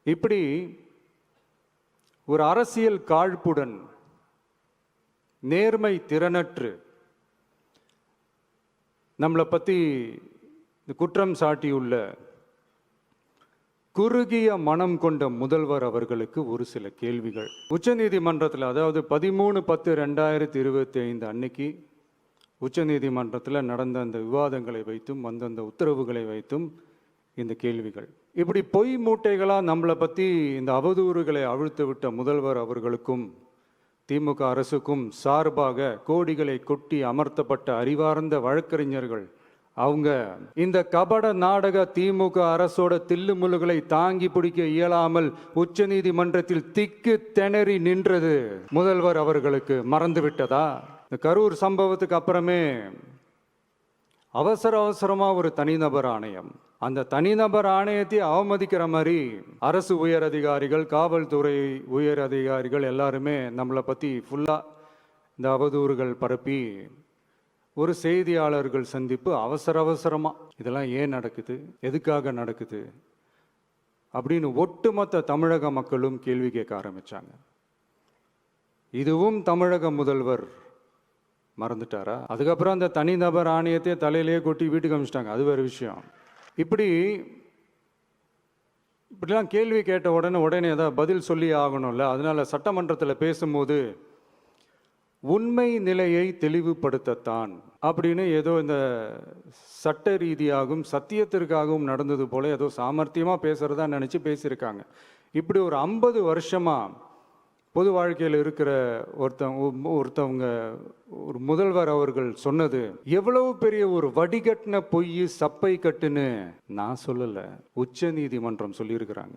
இப்படி ஒரு அரசியல் காழ்ப்புடன் நேர்மை திறனற்று நம்மளை பற்றி குற்றம் சாட்டியுள்ள குறுகிய மனம் கொண்ட முதல்வர் அவர்களுக்கு ஒரு சில கேள்விகள். உச்சநீதிமன்றத்தில், அதாவது 13/10/2025 அன்னைக்கு உச்சநீதிமன்றத்தில் நடந்த அந்த விவாதங்களை வைத்தும் அந்தந்த உத்தரவுகளை வைத்தும் இந்த கேள்விகள். இப்படி பொய் மூட்டைகளாக நம்மளை பற்றி இந்த அவதூறுகளை அவிழ்த்து விட்ட முதல்வர் அவர்களுக்கும் திமுக அரசுக்கும் சார்பாக கோடிகளை கொட்டி அமர்த்தப்பட்ட அறிவார்ந்த வழக்கறிஞர்கள் அவங்க இந்த கபட நாடக திமுக அரசோட தில்லுமுல்லுகளை தாங்கி பிடிக்க இயலாமல் உச்ச நீதிமன்றத்தில் திக்கு திணறி நின்றது முதல்வர் அவர்களுக்கு மறந்துவிட்டதா? இந்த கரூர் சம்பவத்துக்கு அப்புறமே அவசரமா ஒரு தனிநபர் ஆணையம், அந்த தனிநபர் ஆணையத்தை அவமதிக்கிற மாதிரி அரசு உயர் அதிகாரிகள், காவல்துறை உயர் அதிகாரிகள் எல்லாருமே நம்மளை பற்றி ஃபுல்லாக இந்த அவதூறுகள் பரப்பி ஒரு செய்தியாளர்கள் சந்திப்பு அவசரமாக இதெல்லாம் ஏன் நடக்குது, எதுக்காக நடக்குது அப்படின்னு ஒட்டுமொத்த தமிழக மக்களும் கேள்வி கேட்க ஆரம்பிச்சாங்க. இதுவும் தமிழக முதல்வர் மறந்துட்டாரா? அதுக்கப்புறம் அந்த தனிநபர் ஆணையத்தை தலையிலேயே கொட்டி வீட்டுக்கு அனுப்பிச்சிட்டாங்க, அது வேறு விஷயம். இப்படிலாம் கேள்வி கேட்ட உடனே ஏதாவது பதில் சொல்லி ஆகணும்ல. அதனால சட்டமன்றத்தில் பேசும்போது உண்மை நிலையை தெளிவுபடுத்தத்தான் அப்படின்னு ஏதோ இந்த சட்ட ரீதியாகவும் சத்தியத்திற்காகவும் நடந்தது போல ஏதோ சாமர்த்தியமாக பேசுகிறதா நினச்சி பேசியிருக்காங்க. இப்படி ஒரு 50 வருஷமாக பொது வாழ்க்கையில் இருக்கிற ஒருத்தவங்க ஒரு முதல்வர் அவர்கள் சொன்னது எவ்வளவு பெரிய ஒரு வடிகட்டின பொய், சப்பை கட்டுன்னு நான் சொல்லலை, உச்ச நீதிமன்றம் சொல்லியிருக்கிறாங்க.